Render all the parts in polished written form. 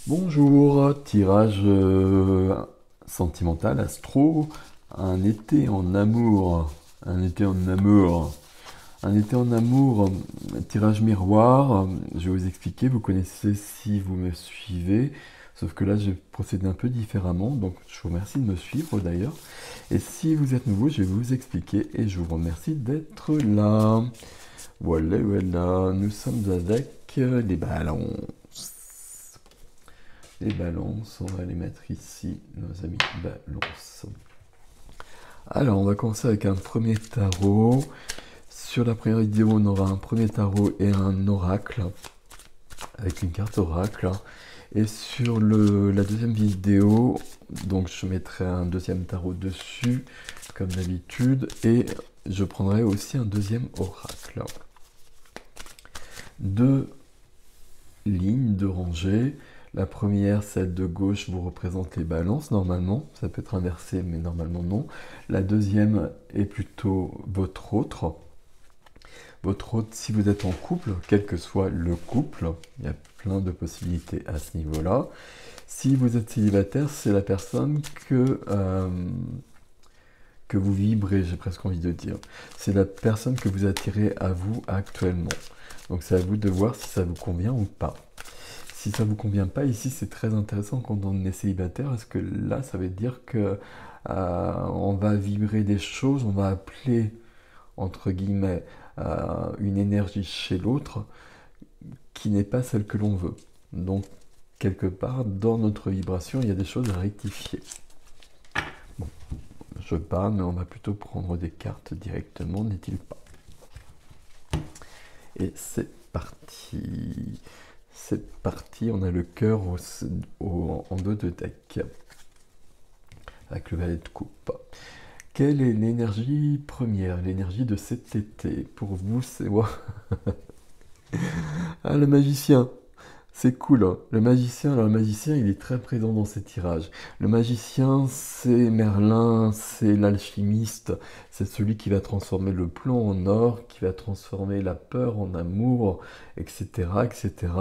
Bonjour, tirage sentimental, astro, un été en amour, un été en amour, un été en amour, tirage miroir, je vais vous expliquer, vous connaissez si vous me suivez, sauf que là j'ai procédé un peu différemment, donc je vous remercie de me suivre d'ailleurs, et si vous êtes nouveau, je vais vous expliquer, et je vous remercie d'être là. Voilà, voilà, nous sommes avec les ballons. Les balances, on va les mettre ici, nos amis balances. Alors, on va commencer avec un premier tarot. Sur la première vidéo, on aura un premier tarot et un oracle, avec une carte oracle. Et sur la deuxième vidéo, donc je mettrai un deuxième tarot dessus, comme d'habitude, et je prendrai aussi un deuxième oracle. Deux lignes de rangée. La première, celle de gauche, vous représente les balances, normalement. Ça peut être inversé, mais normalement non. La deuxième est plutôt votre autre. Votre autre, si vous êtes en couple, quel que soit le couple, il y a plein de possibilités à ce niveau-là. Si vous êtes célibataire, c'est la personne que vous vibrez, j'ai presque envie de dire. C'est la personne que vous attirez à vous actuellement. Donc c'est à vous de voir si ça vous convient ou pas. Si ça vous convient pas, ici c'est très intéressant quand on est célibataire, parce que là ça veut dire que on va vibrer des choses, on va appeler entre guillemets une énergie chez l'autre qui n'est pas celle que l'on veut. Donc quelque part dans notre vibration il y a des choses à rectifier. Bon, je parle, mais on va plutôt prendre des cartes directement, n'est-il pas? Et c'est parti. C'est parti, on a le cœur en dos de deck, avec le valet de coupe. Quelle est l'énergie première, l'énergie de cet été? Pour vous, c'est... Ah, le magicien. C'est cool, hein. Le magicien, alors le magicien, il est très présent dans ces tirages. Le magicien, c'est Merlin, c'est l'alchimiste, c'est celui qui va transformer le plomb en or, qui va transformer la peur en amour, etc., etc.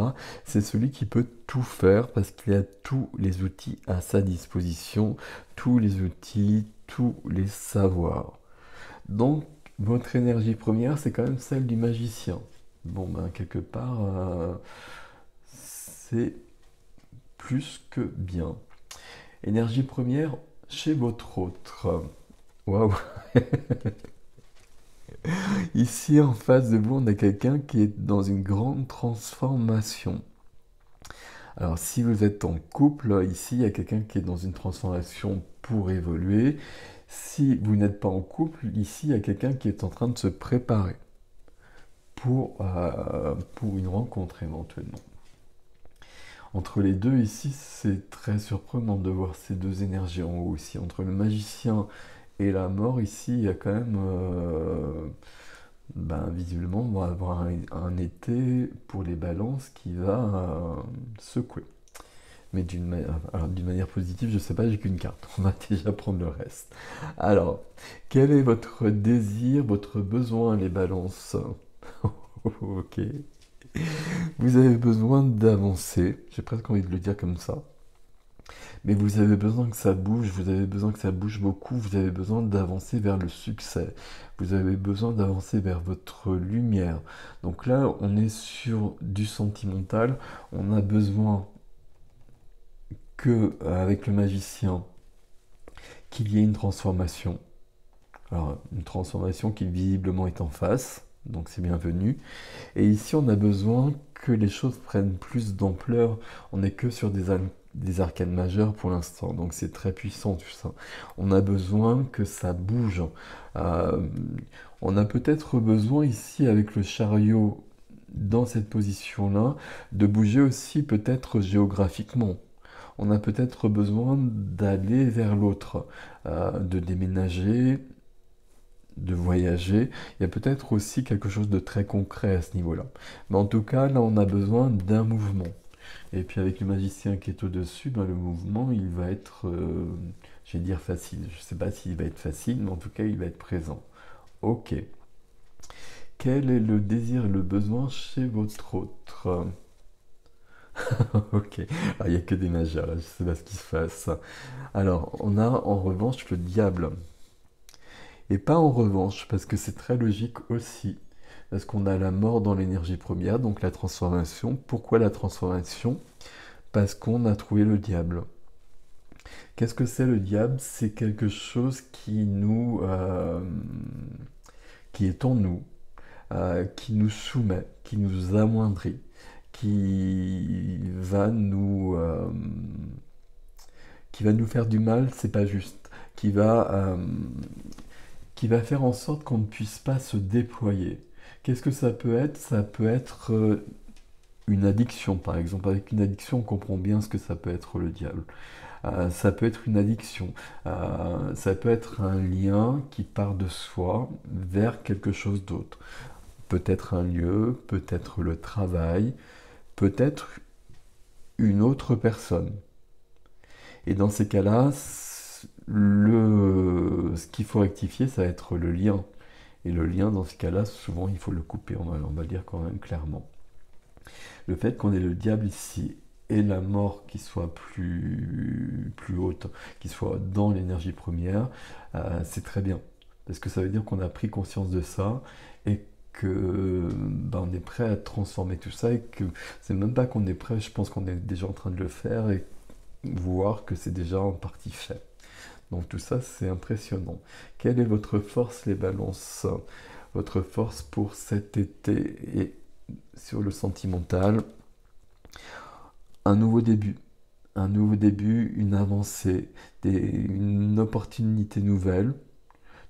C'est celui qui peut tout faire parce qu'il a tous les outils à sa disposition, tous les outils, tous les savoirs. Donc, votre énergie première, c'est quand même celle du magicien. Bon, ben, quelque part... c'est plus que bien. Énergie première chez votre autre. Waouh! Ici en face de vous, on a quelqu'un qui est dans une grande transformation. Alors si vous êtes en couple, ici il y a quelqu'un qui est dans une transformation pour évoluer. Si vous n'êtes pas en couple, ici il y a quelqu'un qui est en train de se préparer pour une rencontre éventuellement. Entre les deux ici, c'est très surprenant de voir ces deux énergies en haut ici. Entre le magicien et la mort ici, il y a quand même, visuellement, on va avoir un été pour les balances qui va secouer. Mais d'une manière positive, je ne sais pas, j'ai qu'une carte. On va déjà prendre le reste. Alors, quel est votre désir, votre besoin, les balances? Ok. Vous avez besoin d'avancer, j'ai presque envie de le dire comme ça, mais vous avez besoin que ça bouge, vous avez besoin que ça bouge beaucoup, vous avez besoin d'avancer vers le succès, vous avez besoin d'avancer vers votre lumière. Donc là, on est sur du sentimental, on a besoin que, avec le magicien, qu'il y ait une transformation. Alors, une transformation qui visiblement est en face, donc c'est bienvenu. Et ici, on a besoin que les choses prennent plus d'ampleur. On n'est que sur des arcanes majeures pour l'instant, donc c'est très puissant tout ça. On a besoin que ça bouge. Euh, on a peut-être besoin ici, avec le chariot dans cette position-là, de bouger aussi peut-être géographiquement. On a peut-être besoin d'aller vers l'autre, de déménager, de voyager, il y a peut-être aussi quelque chose de très concret à ce niveau-là. Mais en tout cas, là, on a besoin d'un mouvement. Et puis avec le magicien qui est au-dessus, le mouvement, il va être, je vais dire facile. Je ne sais pas s'il va être facile, mais en tout cas, il va être présent. Ok. Quel est le désir et le besoin chez votre autre? Ok, il n'y a que des majeurs, là, je sais pas ce qui se passe. Alors, on a en revanche le diable. Et pas en revanche, parce que c'est très logique aussi. Parce qu'on a la mort dans l'énergie première, donc la transformation. Pourquoi la transformation? Parce qu'on a trouvé le diable. Qu'est-ce que c'est le diable? C'est quelque chose qui est en nous, qui nous soumet, qui nous amoindrit, qui va nous faire du mal, c'est pas juste, qui va faire en sorte qu'on ne puisse pas se déployer. Qu'est-ce que ça peut être? Ça peut être une addiction, par exemple. Avec une addiction, on comprend bien ce que ça peut être le diable. Ça peut être une addiction. Ça peut être un lien qui part de soi vers quelque chose d'autre. Peut-être un lieu, peut-être le travail, peut-être une autre personne. Et dans ces cas-là, ce qu'il faut rectifier, ça va être le lien. Et le lien, dans ce cas-là, souvent, il faut le couper, on va le dire quand même clairement. Le fait qu'on ait le diable ici et la mort qui soit plus haute, qui soit dans l'énergie première, c'est très bien. Parce que ça veut dire qu'on a pris conscience de ça et que on est prêt à transformer tout ça et que c'est même pas qu'on est prêt, je pense qu'on est déjà en train de le faire et voir que c'est déjà en partie fait. Donc tout ça, c'est impressionnant. Quelle est votre force, les balances? Votre force pour cet été et sur le sentimental? Un nouveau début. Un nouveau début, une avancée, une opportunité nouvelle.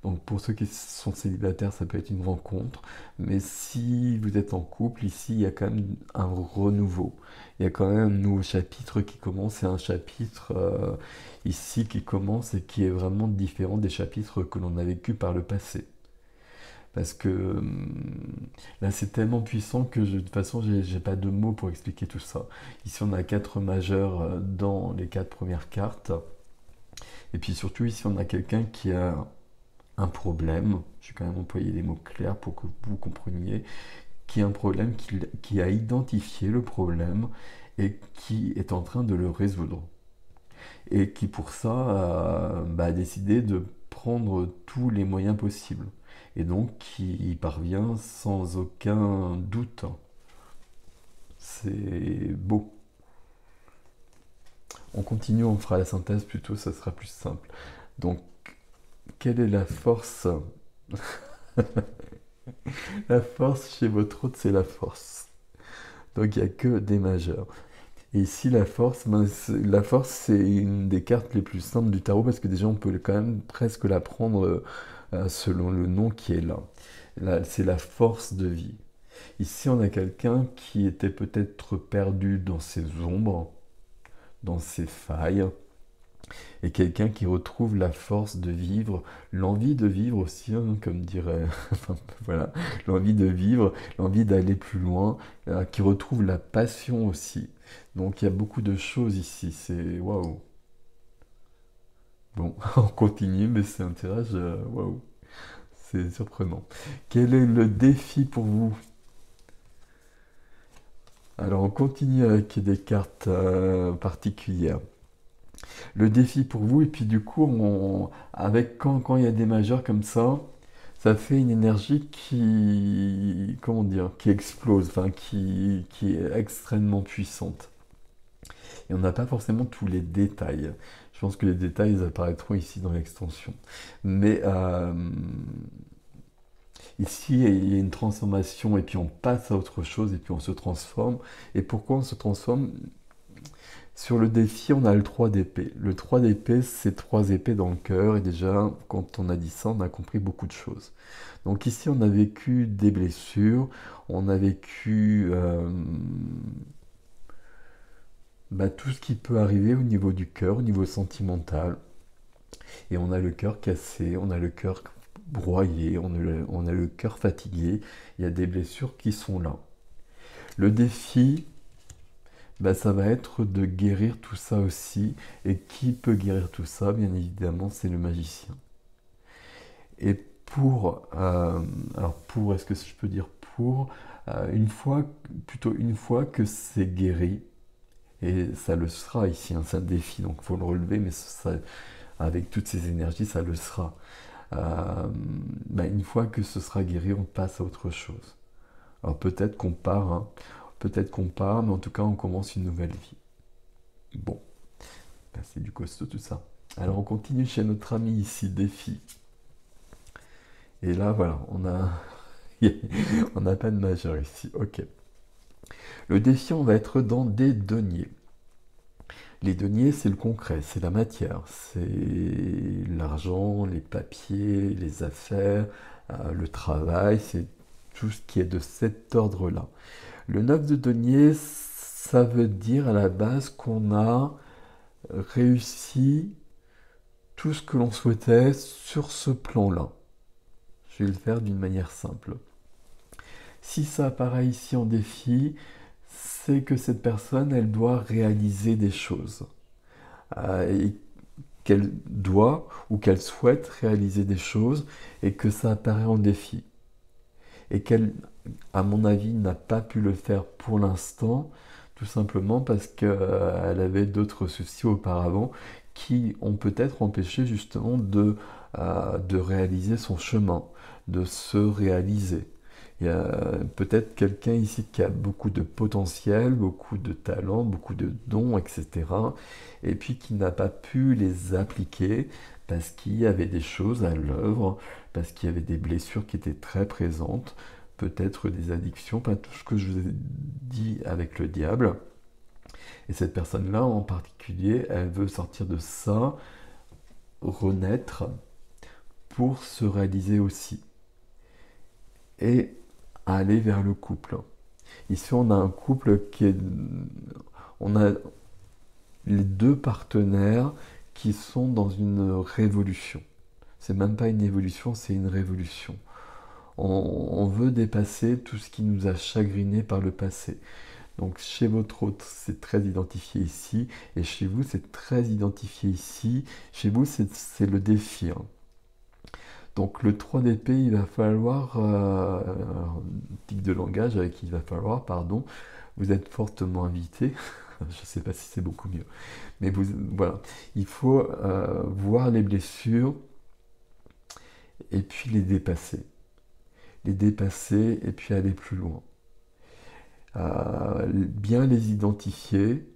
Donc pour ceux qui sont célibataires, ça peut être une rencontre. Mais si vous êtes en couple, ici, il y a quand même un renouveau. Il y a quand même un nouveau chapitre qui commence. Et un chapitre ici qui commence et qui est vraiment différent des chapitres que l'on a vécu par le passé. Parce que là, c'est tellement puissant que de toute façon, j'ai pas de mots pour expliquer tout ça. Ici, on a 4 majeurs dans les 4 premières cartes. Et puis surtout, ici, on a quelqu'un qui a un problème. Je vais quand même employer des mots clairs pour que vous compreniez. Qui a un problème, qui a identifié le problème et qui est en train de le résoudre. Et qui, pour ça, a décidé de prendre tous les moyens possibles. Et donc, qui y parvient sans aucun doute. C'est beau. On continue, on fera la synthèse plutôt, ça sera plus simple. Donc, quelle est la force? La force chez votre hôte, c'est la force. Donc, il n'y a que des majeurs. Et ici, la force, c'est une des cartes les plus simples du tarot parce que déjà, on peut quand même presque la prendre selon le nom qui est là. Là, c'est la force de vie. Ici, on a quelqu'un qui était peut-être perdu dans ses ombres, dans ses failles, et quelqu'un qui retrouve la force de vivre, l'envie de vivre aussi, hein, comme dirait, enfin, voilà, l'envie de vivre, l'envie d'aller plus loin, qui retrouve la passion aussi. Donc il y a beaucoup de choses ici, c'est waouh. Bon, on continue, mais c'est un tirage, waouh, c'est surprenant. Quel est le défi pour vous? Alors on continue avec des cartes particulières. Le défi pour vous, et puis du coup, quand il y a des majeurs comme ça fait une énergie comment dire, qui explose, enfin qui est extrêmement puissante. Et on n'a pas forcément tous les détails. Je pense que les détails ils apparaîtront ici dans l'extension. Mais ici, il y a une transformation et puis on passe à autre chose et puis on se transforme. Et pourquoi on se transforme? Sur le défi, on a le 3 d'épée. Le 3 d'épée, c'est 3 épées dans le cœur. Et déjà, quand on a dit ça, on a compris beaucoup de choses. Donc ici, on a vécu des blessures. On a vécu tout ce qui peut arriver au niveau du cœur, au niveau sentimental. Et on a le cœur cassé, on a le cœur broyé, on a le cœur fatigué. Il y a des blessures qui sont là. Le défi, ça va être de guérir tout ça aussi. Et qui peut guérir tout ça? Bien évidemment, c'est le magicien. Et est-ce que je peux dire une fois que c'est guéri, Et ça le sera ici, hein, c'est un défi, donc il faut le relever, mais avec toutes ces énergies, ça le sera. Une fois que ce sera guéri, on passe à autre chose. Alors peut-être qu'on part, hein, peut-être qu'on part, mais en tout cas, on commence une nouvelle vie. Bon, c'est du costaud tout ça. Alors on continue chez notre ami ici, défi. Et là, voilà, on n'a pas de majeur ici. Ok. Le défi, on va être dans des deniers. Les deniers, c'est le concret, c'est la matière, c'est l'argent, les papiers, les affaires, le travail, c'est tout ce qui est de cet ordre-là. Le 9 de denier, ça veut dire à la base qu'on a réussi tout ce que l'on souhaitait sur ce plan-là. Je vais le faire d'une manière simple. Si ça apparaît ici en défi, c'est que cette personne, elle doit réaliser des choses. Et qu'elle doit ou qu'elle souhaite réaliser des choses et que ça apparaît en défi. Et qu'elle, à mon avis, n'a pas pu le faire pour l'instant, tout simplement parce qu'elle avait d'autres soucis auparavant qui ont peut-être empêché justement de réaliser son chemin, de se réaliser. Il y a peut-être quelqu'un ici qui a beaucoup de potentiel, beaucoup de talent, beaucoup de dons, etc. Et puis qui n'a pas pu les appliquer parce qu'il y avait des choses à l'œuvre, parce qu'il y avait des blessures qui étaient très présentes, peut-être des addictions, pas tout ce que je vous ai dit avec le diable. Et cette personne-là en particulier, elle veut sortir de ça, renaître pour se réaliser aussi. Et aller vers le couple. Ici, on a un couple qui est... On a les deux partenaires qui sont dans une révolution. C'est même pas une évolution, c'est une révolution. On veut dépasser tout ce qui nous a chagriné par le passé. Donc chez votre autre, c'est très identifié ici, et chez vous, c'est très identifié ici. Chez vous, c'est le défi. Hein. Donc le 3 d'épée, il va falloir, tic de langage avec il va falloir, pardon, vous êtes fortement invité, je ne sais pas si c'est beaucoup mieux, mais voilà, il faut voir les blessures et puis les dépasser et puis aller plus loin. Bien les identifier,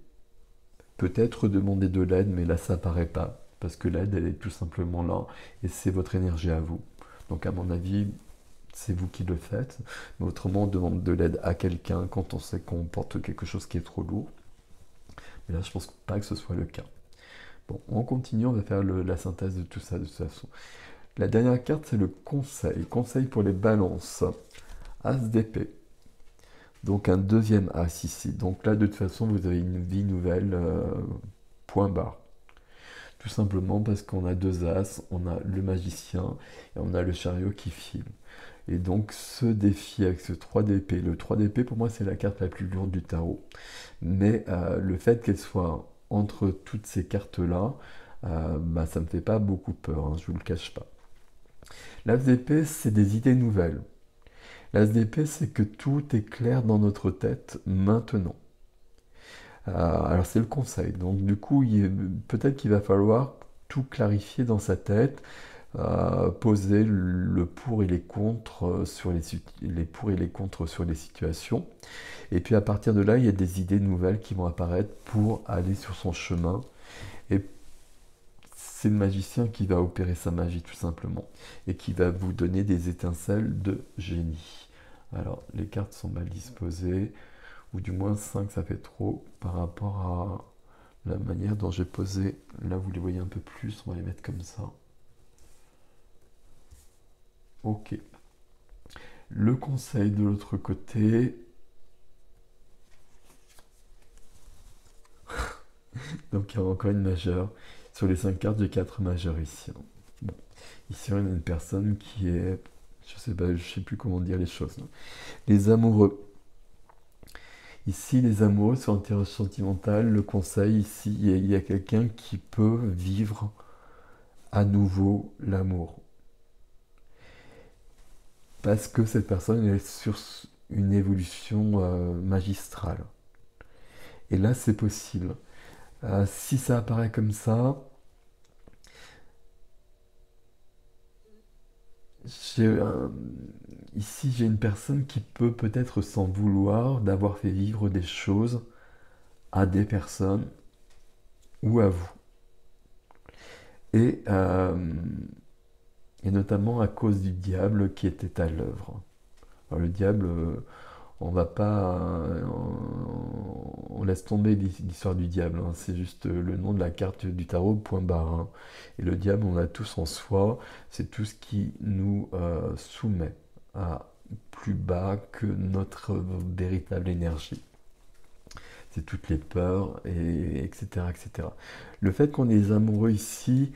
peut-être demander de l'aide, mais là ça paraît pas. Parce que l'aide, elle est tout simplement là, et c'est votre énergie à vous. Donc à mon avis, c'est vous qui le faites. Mais autrement, on demande de l'aide à quelqu'un quand on sait qu'on porte quelque chose qui est trop lourd. Mais là, je pense pas que ce soit le cas. Bon, on continue, on va faire la synthèse de tout ça de toute façon. La dernière carte, c'est le conseil. Conseil pour les balances. As d'épée. Donc un deuxième As ici. Donc là, de toute façon, vous avez une vie nouvelle, point barre. Tout simplement parce qu'on a deux As, on a le magicien et on a le chariot qui file. Et donc ce défi avec ce 3 d'épée, le 3 d'épée pour moi c'est la carte la plus lourde du tarot. Mais le fait qu'elle soit entre toutes ces cartes-là, ça ne me fait pas beaucoup peur, hein, je ne vous le cache pas. L'As d'épée, c'est des idées nouvelles. L'As d'épée, c'est que tout est clair dans notre tête maintenant. Alors c'est le conseil. Donc du coup, peut-être qu'il va falloir tout clarifier dans sa tête, poser le pour et les contre sur les pour et les contre sur les situations. Et puis à partir de là, il y a des idées nouvelles qui vont apparaître pour aller sur son chemin. Et c'est le magicien qui va opérer sa magie tout simplement et qui va vous donner des étincelles de génie. Alors les cartes sont mal disposées, ou du moins 5 ça fait trop par rapport à la manière dont j'ai posé. Là vous les voyez un peu plus, on va les mettre comme ça. Ok. Le conseil de l'autre côté. Donc il y a encore une majeure. Sur les 5 cartes, j'ai 4 majeures ici. Bon. Ici on a une personne qui est... je sais plus comment dire les choses. Les amoureux. Ici, les amoureux sur un tirage sentimental, le conseil ici, il y a quelqu'un qui peut vivre à nouveau l'amour. Parce que cette personne est sur une évolution magistrale. Et là, c'est possible. Si ça apparaît comme ça, j'ai, euh, ici j'ai une personne qui peut peut-être s'en vouloir d'avoir fait vivre des choses à des personnes ou à vous. Et, euh, et notamment à cause du diable qui était à l'œuvre. Alors, le diable, on va pas, on laisse tomber l'histoire du diable, hein. C'est juste le nom de la carte du tarot, point barre, hein. Et le diable, on l'a tous en soi, c'est tout ce qui nous soumet à plus bas que notre véritable énergie. C'est toutes les peurs, et, etc., etc. Le fait qu'on est des amoureux ici,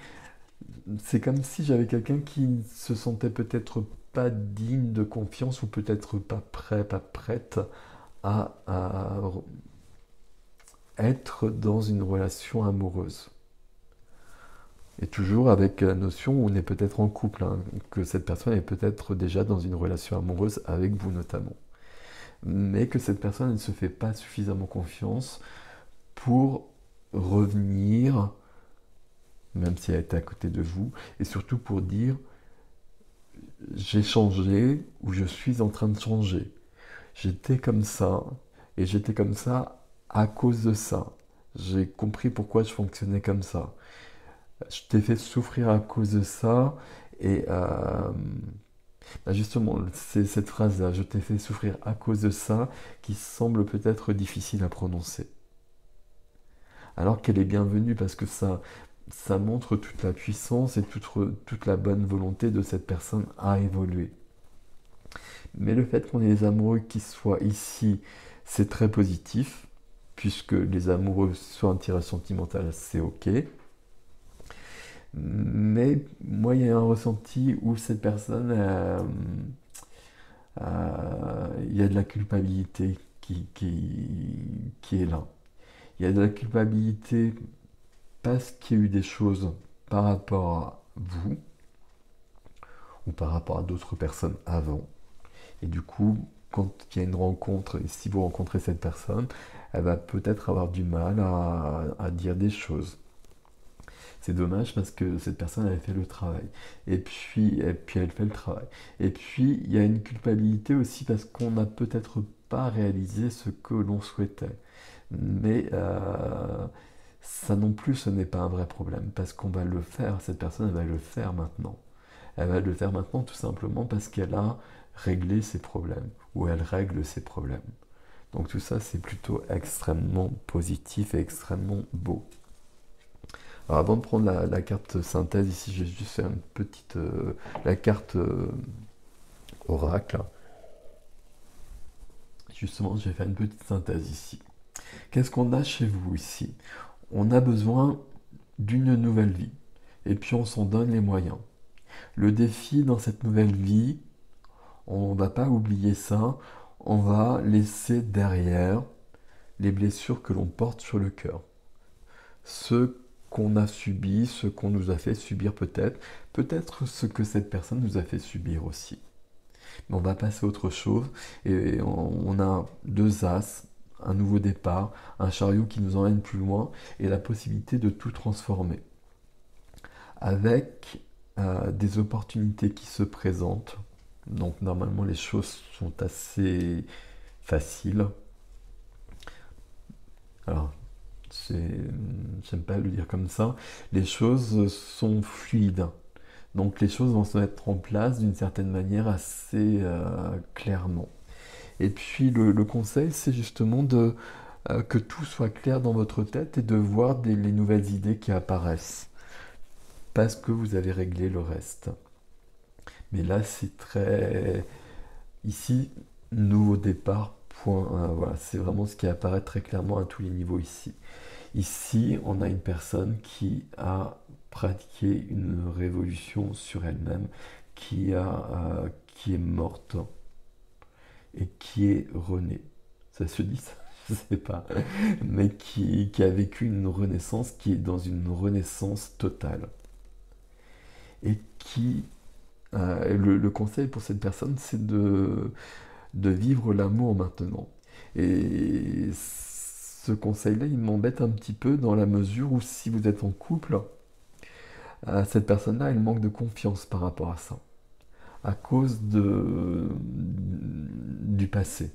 c'est comme si j'avais quelqu'un qui se sentait peut-être pas digne de confiance ou peut-être pas prêt, pas prête à être dans une relation amoureuse. Et toujours avec la notion où on est peut-être en couple, hein, que cette personne est peut-être déjà dans une relation amoureuse avec vous notamment. Mais que cette personne ne se fait pas suffisamment confiance pour revenir, même si elle était à côté de vous, et surtout pour dire j'ai changé ou je suis en train de changer. J'étais comme ça et j'étais comme ça à cause de ça. J'ai compris pourquoi je fonctionnais comme ça. Je t'ai fait souffrir à cause de ça et justement, c'est cette phrase-là, je t'ai fait souffrir à cause de ça, qui semble peut-être difficile à prononcer. Alors qu'elle est bienvenue parce que ça montre toute la puissance et toute la bonne volonté de cette personne à évoluer. Mais le fait qu'on ait des amoureux qui soient ici, c'est très positif, puisque les amoureux soient un tirage sentimental, c'est ok. Mais moi, il y a un ressenti où cette personne, il y a de la culpabilité qui est là. Il y a de la culpabilité parce qu'il y a eu des choses par rapport à vous ou par rapport à d'autres personnes avant. Et du coup, quand il y a une rencontre, et si vous rencontrez cette personne, elle va peut-être avoir du mal à dire des choses. C'est dommage parce que cette personne avait fait le travail. Et puis elle fait le travail. Et puis il y a une culpabilité aussi parce qu'on n'a peut-être pas réalisé ce que l'on souhaitait. Mais ça non plus, ce n'est pas un vrai problème parce qu'on va le faire. Cette personne, elle va le faire maintenant. Elle va le faire maintenant tout simplement parce qu'elle a réglé ses problèmes ou elle règle ses problèmes. Donc tout ça, c'est plutôt extrêmement positif et extrêmement beau. Alors avant de prendre la carte synthèse, ici, je vais juste faire une petite... la carte oracle. Justement, je vais faire une petite synthèse ici. Qu'est-ce qu'on a chez vous ici? On a besoin d'une nouvelle vie. Et puis on s'en donne les moyens. Le défi dans cette nouvelle vie, on ne va pas oublier ça, on va laisser derrière les blessures que l'on porte sur le cœur. Ce qu'on a subi, ce qu'on nous a fait subir peut-être, peut-être ce que cette personne nous a fait subir aussi. Mais on va passer à autre chose et on a deux as, un nouveau départ, un chariot qui nous emmène plus loin et la possibilité de tout transformer. Avec des opportunités qui se présentent. Donc normalement les choses sont assez faciles. Alors, j'aime pas le dire comme ça. Les choses sont fluides. Donc les choses vont se mettre en place d'une certaine manière assez clairement. Et puis le conseil, c'est justement que tout soit clair dans votre tête et de voir les nouvelles idées qui apparaissent. Parce que vous avez réglé le reste. Mais là, c'est très... Ici, nouveau départ, point. Voilà, c'est vraiment ce qui apparaît très clairement à tous les niveaux ici. Ici, on a une personne qui a pratiqué une révolution sur elle-même, qui est morte et qui est renée. Ça se dit ça? Je ne sais pas. Mais qui a vécu une renaissance, qui est dans une renaissance totale. Et le conseil pour cette personne, c'est de vivre l'amour maintenant. Et ce conseil-là, il m'embête un petit peu dans la mesure où si vous êtes en couple, cette personne-là, elle manque de confiance par rapport à ça, à cause du passé.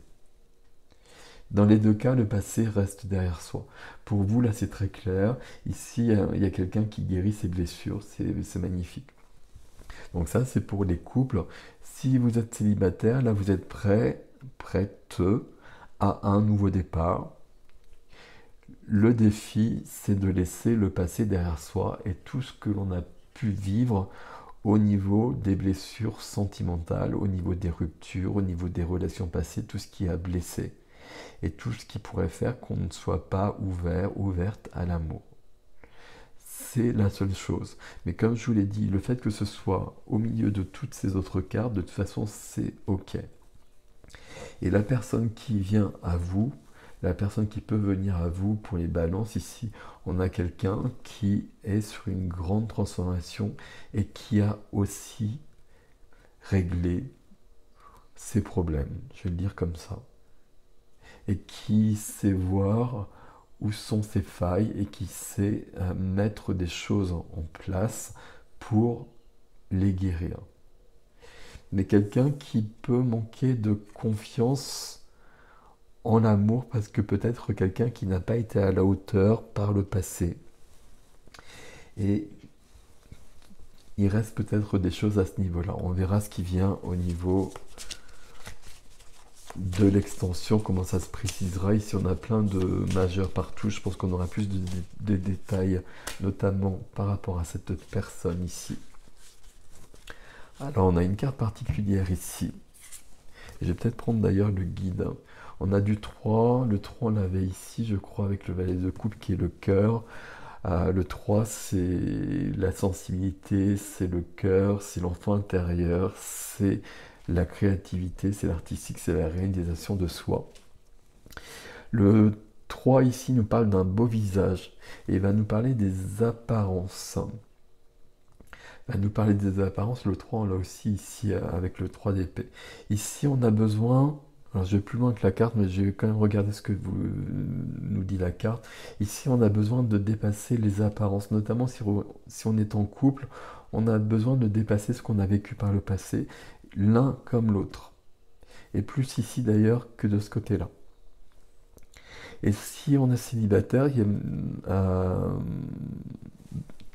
Dans les deux cas, le passé reste derrière soi. Pour vous, là, c'est très clair. Ici, il y a quelqu'un qui guérit ses blessures. C'est magnifique. Donc ça, c'est pour les couples. Si vous êtes célibataire, là, vous êtes prête à un nouveau départ. Le défi, c'est de laisser le passé derrière soi et tout ce que l'on a pu vivre au niveau des blessures sentimentales, au niveau des ruptures, au niveau des relations passées, tout ce qui a blessé et tout ce qui pourrait faire qu'on ne soit pas ouverte à l'amour. C'est la seule chose. Mais comme je vous l'ai dit, le fait que ce soit au milieu de toutes ces autres cartes, de toute façon, c'est OK. Et la personne qui vient à vous, la personne qui peut venir à vous pour les balances, ici, on a quelqu'un qui est sur une grande transformation et qui a aussi réglé ses problèmes, je vais le dire comme ça, et qui sait voir où sont ses failles et qui sait mettre des choses en place pour les guérir. Mais quelqu'un qui peut manquer de confiance en l'amour parce que peut-être quelqu'un qui n'a pas été à la hauteur par le passé. Et il reste peut-être des choses à ce niveau-là. On verra ce qui vient au niveau de l'extension, comment ça se précisera. Ici, on a plein de majeurs partout. Je pense qu'on aura plus de détails, notamment par rapport à cette personne ici. Alors, on a une carte particulière ici. Je vais peut-être prendre d'ailleurs le guide. On a du 3. Le 3, on l'avait ici, je crois, avec le valet de coupe qui est le cœur. Le 3, c'est la sensibilité, c'est le cœur, c'est l'enfant intérieur, c'est la créativité, c'est l'artistique, c'est la réalisation de soi. Le 3 ici nous parle d'un beau visage et va nous parler des apparences. Va nous parler des apparences, le 3 on l'a aussi ici avec le 3 d'épée. Ici on a besoin, alors je vais plus loin que la carte mais je vais quand même regarder ce que nous dit la carte. Ici on a besoin de dépasser les apparences, notamment si on est en couple, on a besoin de dépasser ce qu'on a vécu par le passé, l'un comme l'autre. Et plus ici d'ailleurs que de ce côté-là. Et si on est célibataire, il y a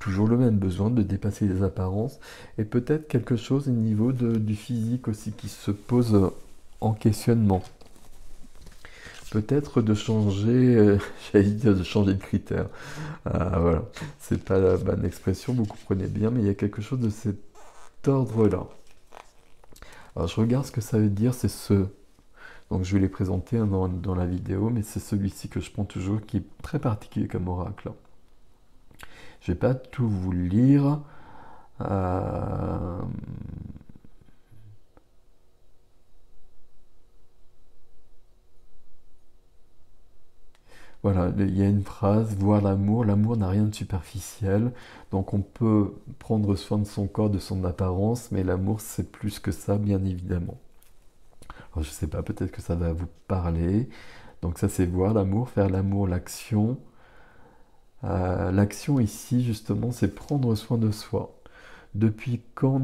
toujours le même besoin de dépasser les apparences et peut-être quelque chose au niveau du physique aussi qui se pose en questionnement. Peut-être de changer, j'allais dire de changer de critère. Voilà, c'est pas la bonne expression, vous comprenez bien, mais il y a quelque chose de cet ordre-là. Alors je regarde ce que ça veut dire, c'est ce. Donc je vais les présenter dans la vidéo, mais c'est celui-ci que je prends toujours, qui est très particulier comme oracle. Je vais pas tout vous lire. Voilà, il y a une phrase, voir l'amour n'a rien de superficiel, donc on peut prendre soin de son corps, de son apparence, mais l'amour c'est plus que ça, bien évidemment. Alors je sais pas, peut-être que ça va vous parler. Donc ça c'est voir l'amour, faire l'amour, l'action. L'action ici justement c'est prendre soin de soi. Depuis quand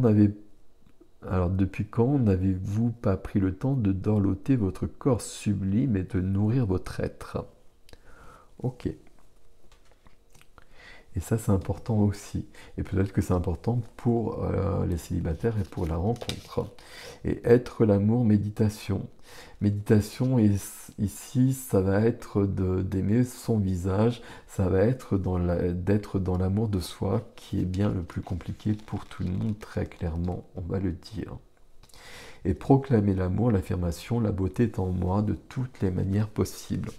n'avez-vous pas pris le temps de dorloter votre corps sublime et de nourrir votre être? Ok. Et ça, c'est important aussi. Et peut-être que c'est important pour les célibataires et pour la rencontre. Et être l'amour, méditation. Méditation, ici, ça va être d'aimer son visage, ça va être d'être dans l'amour de soi, qui est bien le plus compliqué pour tout le monde, très clairement, on va le dire. Et proclamer l'amour, l'affirmation, la beauté est en moi de toutes les manières possibles.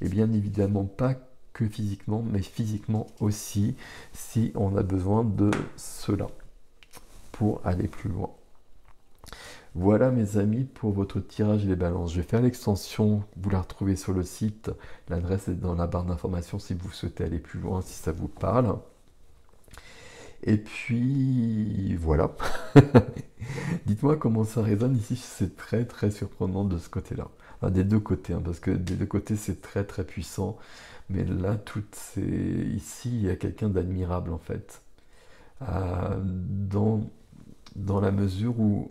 Et bien évidemment pas que physiquement, mais physiquement aussi, si on a besoin de cela pour aller plus loin. Voilà mes amis pour votre tirage des balances. Je vais faire l'extension, vous la retrouvez sur le site, l'adresse est dans la barre d'information si vous souhaitez aller plus loin, si ça vous parle. Et puis voilà. Dites-moi comment ça résonne ici, c'est très très surprenant de ce côté-là. Enfin, des deux côtés, hein, parce que des deux côtés c'est très très puissant, mais là, ici, il y a quelqu'un d'admirable en fait. Dans la mesure où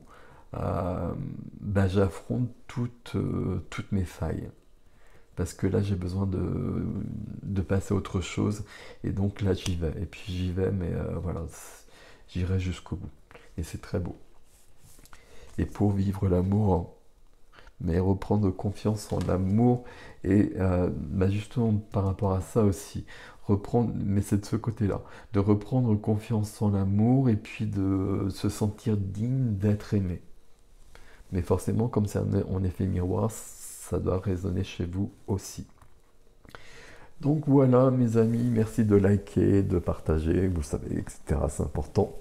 j'affronte toutes mes failles. Parce que là, j'ai besoin de passer à autre chose. Et donc là, j'y vais. Et puis j'y vais, mais voilà, j'irai jusqu'au bout. Et c'est très beau. Et pour vivre l'amour, mais reprendre confiance en l'amour, et justement par rapport à ça aussi, reprendre, mais c'est de ce côté-là, de reprendre confiance en l'amour et puis de se sentir digne d'être aimé. Mais forcément, comme c'est en effet miroir, ça doit résonner chez vous aussi. Donc voilà mes amis, merci de liker, de partager, vous savez, etc. C'est important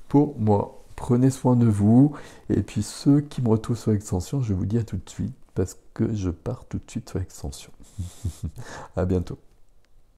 pour moi. Prenez soin de vous. Et puis ceux qui me retrouvent sur Extension, je vous dis à tout de suite parce que je pars tout de suite sur Extension. À bientôt.